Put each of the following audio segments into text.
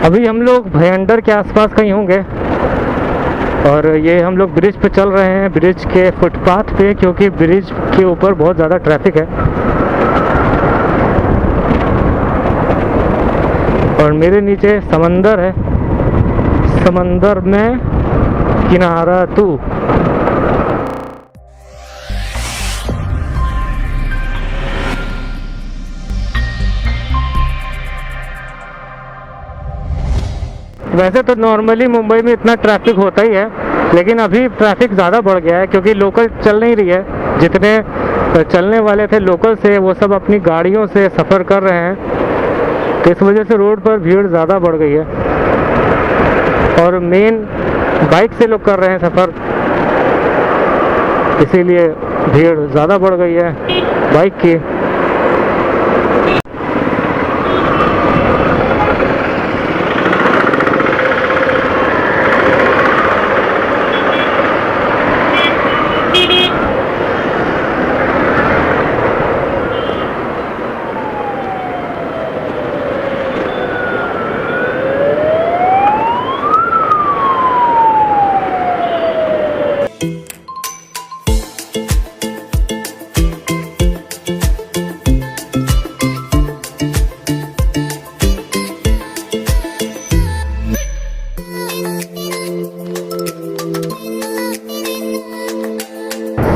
अभी हम लोग भयंडर के आसपास कहीं होंगे और ये हम लोग ब्रिज पे चल रहे हैं, ब्रिज के फुटपाथ पे, क्योंकि ब्रिज के ऊपर बहुत ज़्यादा ट्रैफिक है। और मेरे नीचे समंदर है, समंदर में किनारा तू। वैसे तो नॉर्मली मुंबई में इतना ट्रैफिक होता ही है, लेकिन अभी ट्रैफिक ज़्यादा बढ़ गया है क्योंकि लोकल चल नहीं रही है। जितने चलने वाले थे लोकल से, वो सब अपनी गाड़ियों से सफ़र कर रहे हैं, तो इस वजह से रोड पर भीड़ ज़्यादा बढ़ गई है। और मेन बाइक से लोग कर रहे हैं सफ़र, इसीलिए भीड़ ज़्यादा बढ़ गई है बाइक की।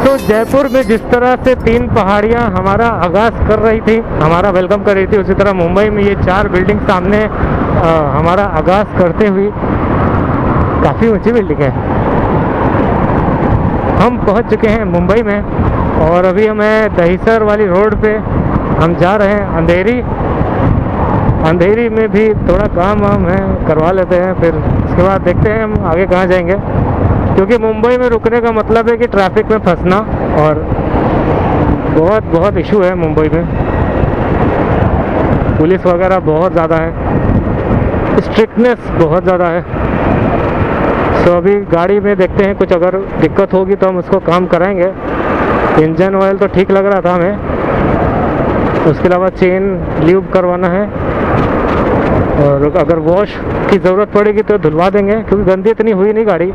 तो जयपुर में जिस तरह से 3 पहाड़ियाँ हमारा आगाज़ कर रही थी, हमारा वेलकम कर रही थी, उसी तरह मुंबई में ये 4 बिल्डिंग सामने हमारा आगाज़ करते हुए, काफ़ी ऊंची बिल्डिंग है। हम पहुंच चुके हैं मुंबई में और अभी हमें दहीसर वाली रोड पे हम जा रहे हैं। अंधेरी में भी थोड़ा काम वाम है, करवा लेते हैं, फिर उसके बाद देखते हैं हम आगे कहाँ जाएंगे। क्योंकि मुंबई में रुकने का मतलब है कि ट्रैफिक में फंसना, और बहुत इशू है मुंबई में। पुलिस वगैरह बहुत ज़्यादा है, स्ट्रिक्टनेस बहुत ज़्यादा है। तो अभी गाड़ी में देखते हैं, कुछ अगर दिक्कत होगी तो हम उसको काम कराएंगे। इंजन ऑयल तो ठीक लग रहा था हमें, उसके अलावा चेन ल्यूब करवाना है, और अगर वॉश की ज़रूरत पड़ेगी तो धुलवा देंगे, क्योंकि गंदी इतनी हुई नहीं गाड़ी,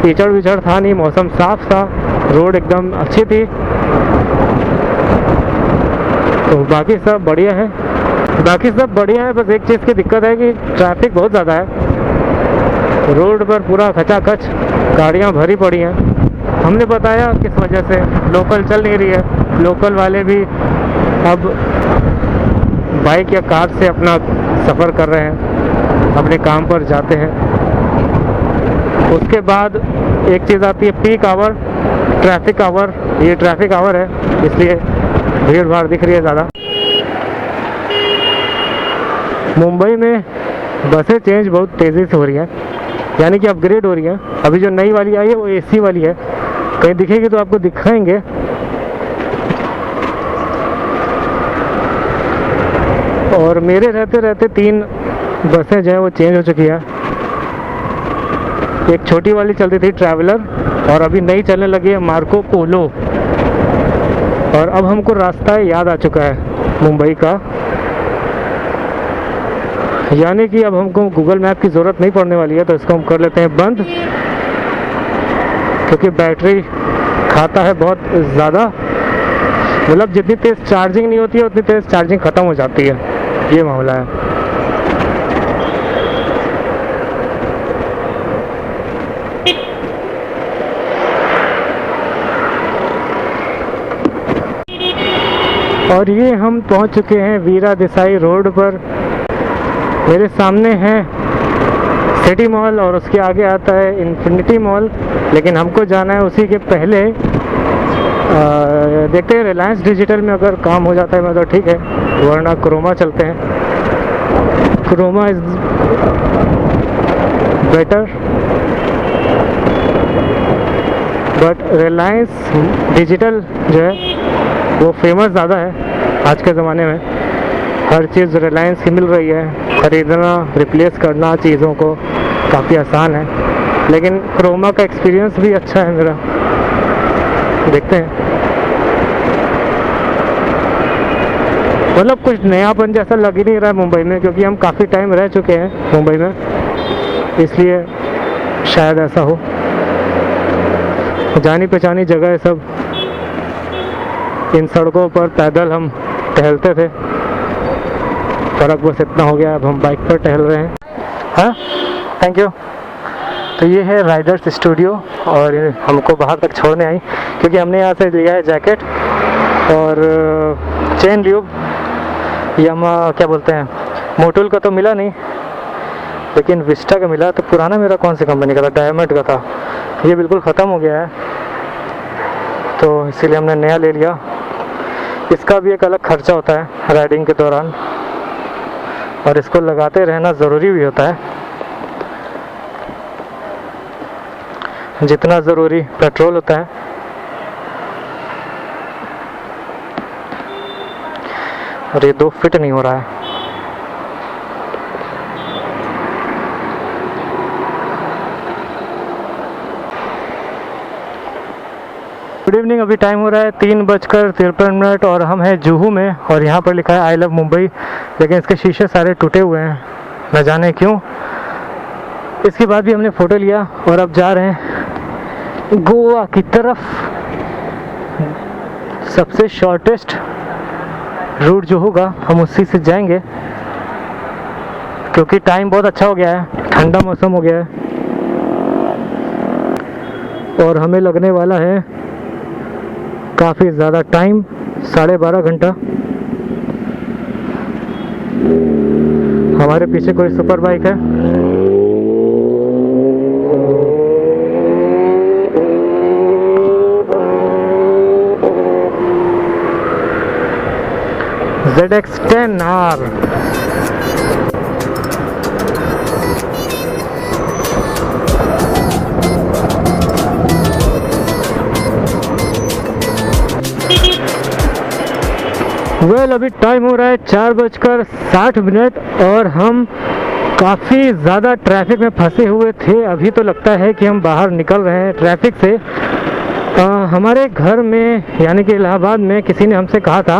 कीचड़ विचड़ था नहीं, मौसम साफ था, रोड एकदम अच्छी थी। तो बाकी सब बढ़िया है, बस एक चीज़ की दिक्कत है कि ट्रैफिक बहुत ज़्यादा है। रोड पर पूरा खचाखच गाड़ियाँ भरी पड़ी हैं। हमने बताया किस वजह से, लोकल चल नहीं रही है। लोकल वाले भी अब बाइक या कार से अपना सफ़र कर रहे हैं, अपने काम पर जाते हैं। उसके बाद एक चीज़ आती है पीक आवर, ट्रैफिक आवर। ये ट्रैफिक आवर है, इसलिए भीड़ भाड़ दिख रही है ज़्यादा। मुंबई में बसें चेंज बहुत तेज़ी से हो रही हैं, यानी कि अपग्रेड हो रही हैं। अभी जो नई वाली आई है वो एसी वाली है, कहीं दिखेगी तो आपको दिखाएंगे। और मेरे रहते रहते 3 बसें जो है वो चेंज हो चुकी है। एक छोटी वाली चलती थी ट्रैवलर, और अभी नई चलने लगी है मार्को पोलो। और अब हमको रास्ता याद आ चुका है मुंबई का, यानी कि अब हमको गूगल मैप की ज़रूरत नहीं पड़ने वाली है। तो इसको हम कर लेते हैं बंद, क्योंकि बैटरी खाता है बहुत ज़्यादा। मतलब जितनी तेज़ चार्जिंग नहीं होती है उतनी तेज़ चार्जिंग ख़त्म हो जाती है, ये मामला है। और ये हम पहुंच चुके हैं वीरा देसाई रोड पर। मेरे सामने है सिटी मॉल और उसके आगे आता है इन्फिनिटी मॉल, लेकिन हमको जाना है उसी के पहले। देखते हैं रिलायंस डिजिटल में अगर काम हो जाता है तो ठीक है, वरना क्रोमा चलते हैं। Croma is better, but Reliance digital जो है वो फेमस ज़्यादा है आज के ज़माने में। हर चीज़ रिलायंस की मिल रही है, ख़रीदना रिप्लेस करना चीज़ों को काफ़ी आसान है। लेकिन क्रोमा का एक्सपीरियंस भी अच्छा है मेरा, देखते हैं। मतलब कुछ नयापन जैसा लग ही नहीं रहा है मुंबई में, क्योंकि हम काफ़ी टाइम रह चुके हैं मुंबई में, इसलिए शायद ऐसा हो। जानी पहचानी जगह है सब। इन सड़कों पर पैदल हम टहलते थे, फर्क बस इतना हो गया, अब हम बाइक पर टहल रहे हैं। हाँ, थैंक यू। तो ये है राइडर्स स्टूडियो और हमको बाहर तक छोड़ने आई, क्योंकि हमने यहाँ से लिया है जैकेट और चेन ट्यूब। ये हम क्या बोलते हैं, मोटुल का तो मिला नहीं, लेकिन विस्टा का मिला। तो पुराना मेरा कौन सी कंपनी का था, डायमंड का था, ये बिल्कुल ख़त्म हो गया है, तो इसीलिए हमने नया ले लिया। इसका भी एक अलग खर्चा होता है राइडिंग के दौरान, और इसको लगाते रहना ज़रूरी भी होता है, जितना ज़रूरी पेट्रोल होता है। और ये 2 फिट नहीं हो रहा है। Good evening. अभी टाइम हो रहा है 3:53 और हम हैं जुहू में, और यहाँ पर लिखा है आई लव मुंबई, लेकिन इसके शीशे सारे टूटे हुए हैं, न जाने क्यों। इसके बाद भी हमने फ़ोटो लिया और अब जा रहे हैं गोवा की तरफ। सबसे शॉर्टेस्ट रूट जो होगा हम उसी से जाएंगे, क्योंकि टाइम बहुत अच्छा हो गया है, ठंडा मौसम हो गया है, और हमें लगने वाला है काफ़ी ज़्यादा टाइम, 12.5 घंटा। हमारे पीछे कोई सुपर बाइक है। ZX10R। अभी टाइम हो रहा है 4:60 और हम काफ़ी ज़्यादा ट्रैफिक में फंसे हुए थे। अभी तो लगता है कि हम बाहर निकल रहे हैं ट्रैफिक से। हमारे घर में यानी कि इलाहाबाद में किसी ने हमसे कहा था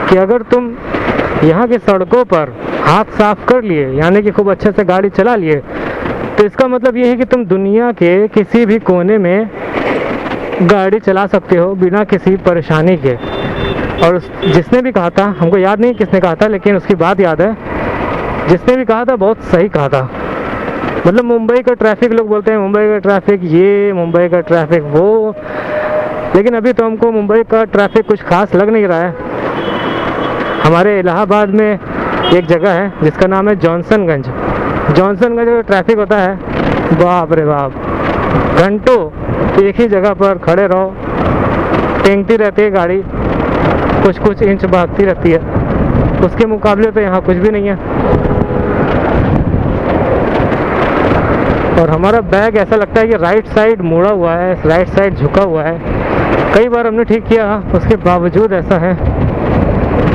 कि अगर तुम यहाँ की सड़कों पर हाथ साफ कर लिए, यानी कि खूब अच्छे से गाड़ी चला लिए, तो इसका मतलब ये है कि तुम दुनिया के किसी भी कोने में गाड़ी चला सकते हो बिना किसी परेशानी के। और जिसने भी कहा था, हमको याद नहीं किसने कहा था, लेकिन उसकी बात याद है, जिसने भी कहा था बहुत सही कहा था। मतलब मुंबई का ट्रैफिक, लोग बोलते हैं मुंबई का ट्रैफिक ये, मुंबई का ट्रैफिक वो, लेकिन अभी तो हमको मुंबई का ट्रैफिक कुछ खास लग नहीं रहा है। हमारे इलाहाबाद में एक जगह है जिसका नाम है जॉनसनगंज। जॉनसनगंज का ट्रैफिक होता है, बाप रे बाप, घंटों एक ही जगह पर खड़े रहो, टेंगती रहती है गाड़ी, कुछ इंच भागती रहती है। उसके मुकाबले तो यहाँ कुछ भी नहीं है। और हमारा बैग ऐसा लगता है कि राइट साइड मुड़ा हुआ है, राइट साइड झुका हुआ है। कई बार हमने ठीक किया, उसके बावजूद ऐसा है,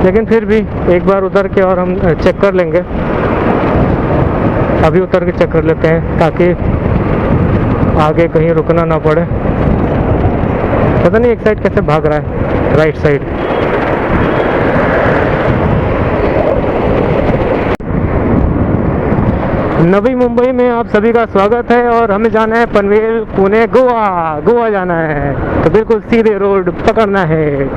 लेकिन फिर भी एक बार उतर के और हम चेक कर लेंगे। अभी उतर के चेक कर लेते हैं ताकि आगे कहीं रुकना ना पड़े। पता नहीं एक साइड कैसे भाग रहा है, राइट साइड। नवी मुंबई में आप सभी का स्वागत है, और हमें जाना है पनवेल, पुणे, गोवा जाना है, तो बिल्कुल सीधे रोड पकड़ना है।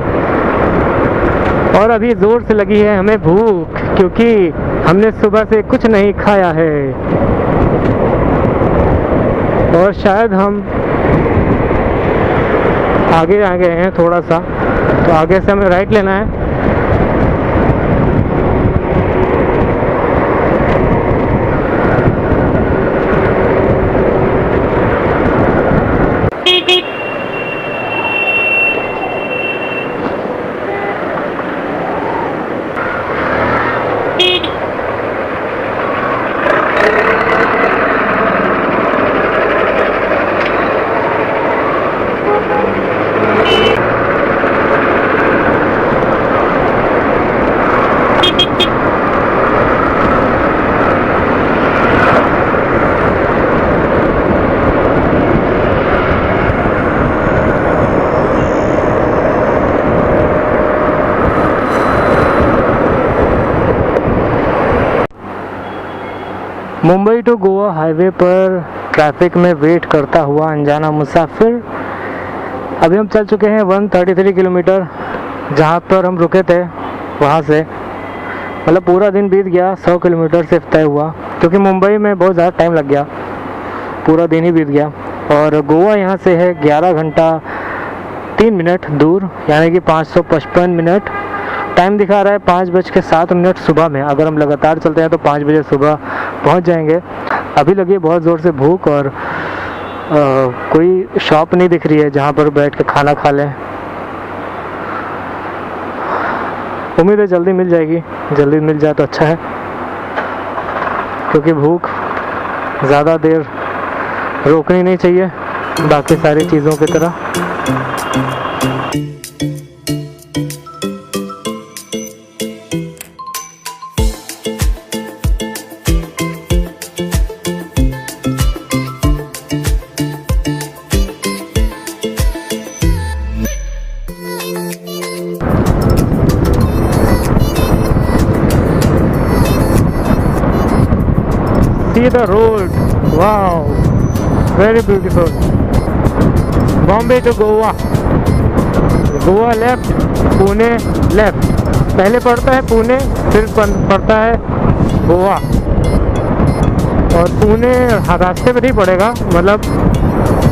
और अभी जोर से लगी है हमें भूख, क्योंकि हमने सुबह से कुछ नहीं खाया है, और शायद हम आगे आ गए हैं थोड़ा सा, तो आगे से हमें राइट लेना है। मुंबई टू गोवा हाईवे पर ट्रैफिक में वेट करता हुआ अनजाना मुसाफिर। अभी हम चल चुके हैं 133 किलोमीटर, जहाँ पर हम रुके थे वहाँ से। मतलब पूरा दिन बीत गया, 100 किलोमीटर सिर्फ तय हुआ, क्योंकि मुंबई में बहुत ज़्यादा टाइम लग गया, पूरा दिन ही बीत गया। और गोवा यहाँ से है 11 घंटा 3 मिनट दूर, यानी कि 555 मिनट। टाइम दिखा रहा है 5:07 सुबह में। अगर हम लगातार चलते हैं तो 5 बजे सुबह पहुंच जाएंगे। अभी लगी है बहुत ज़ोर से भूख, और कोई शॉप नहीं दिख रही है जहां पर बैठ के खाना खा लें। उम्मीद है जल्दी मिल जाएगी, जल्दी मिल जाए तो अच्छा है, क्योंकि भूख ज़्यादा देर रोकनी नहीं चाहिए बाकी सारी चीज़ों की तरह। See the road, wow, very beautiful. Bombay to Goa, Goa left, Pune left. पहले पड़ता है पुणे, फिर पड़ता है गोवा। और पुणे रास्ते पे नहीं पड़ेगा, मतलब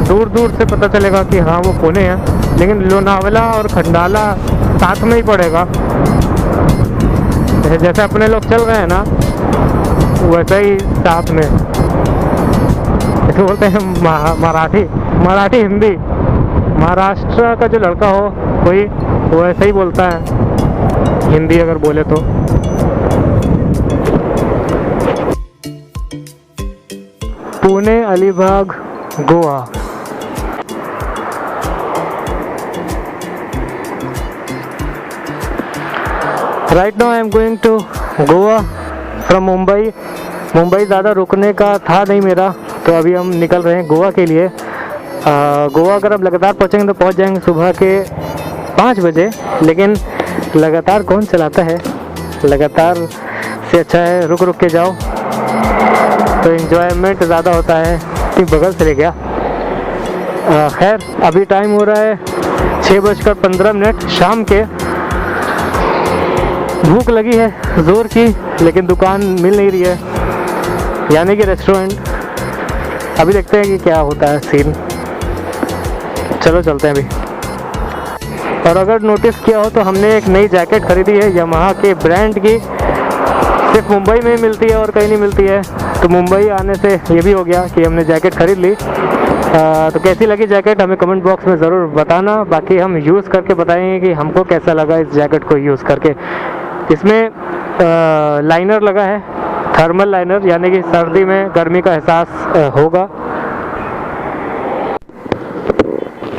दूर दूर से पता चलेगा कि हाँ वो पुणे है, लेकिन लोनावला और खंडाला साथ में ही पड़ेगा। जैसे अपने लोग चल रहे हैं ना, वैसा ही साथ में। इसको बोलते हैं मराठी हिंदी। महाराष्ट्र का जो लड़का हो कोई, वो ऐसा ही बोलता है हिंदी अगर बोले तो। Pune, Alibag, Goa. Right now I am going to Goa from Mumbai. Mumbai ज़्यादा रुकने का था नहीं मेरा, तो अभी हम निकल रहे हैं गोवा के लिए। गोवा अगर हम लगातार पहुँचेंगे तो पहुँच जाएंगे सुबह के 5 बजे। लेकिन लगातार कौन चलाता है, लगातार से अच्छा है रुक रुक के जाओ, तो इन्जॉयमेंट ज़्यादा होता है। बगल से ले गया। खैर अभी टाइम हो रहा है 6:15 शाम के। भूख लगी है ज़ोर की, लेकिन दुकान मिल नहीं रही है, यानी कि रेस्टोरेंट। अभी देखते हैं कि क्या होता है सीन। चलो चलते हैं अभी। और अगर नोटिस किया हो तो हमने एक नई जैकेट खरीदी है यामाहा के ब्रांड की। सिर्फ मुंबई में मिलती है और कहीं नहीं मिलती है, तो मुंबई आने से ये भी हो गया कि हमने जैकेट खरीद ली। तो कैसी लगी जैकेट हमें कमेंट बॉक्स में ज़रूर बताना। बाकी हम यूज़ करके बताएंगे कि हमको कैसा लगा इस जैकेट को यूज़ करके। इसमें लाइनर लगा है, थर्मल लाइनर, यानी कि सर्दी में गर्मी का एहसास होगा।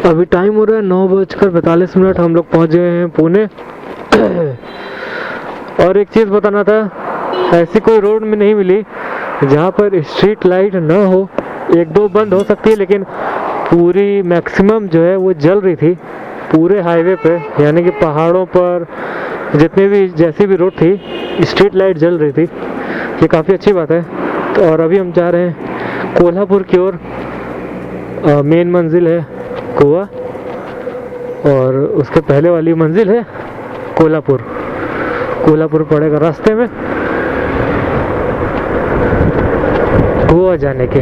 अभी टाइम हो रहा है 9:42। हम लोग पहुंच गए हैं पुणे। और एक चीज़ बताना था, ऐसी कोई रोड में नहीं मिली जहाँ पर स्ट्रीट लाइट ना हो। 1-2 बंद हो सकती है, लेकिन पूरी मैक्सिमम जो है वो जल रही थी पूरे हाईवे पे, यानी कि पहाड़ों पर जितने भी जैसी भी रोड थी स्ट्रीट लाइट जल रही थी। ये काफ़ी अच्छी बात है। तो और अभी हम जा रहे हैं कोल्हापुर की ओर। मेन मंजिल है गोवा और उसके पहले वाली मंजिल है कोल्हापुर। कोल्हापुर पड़ेगा रास्ते में गोवा जाने के।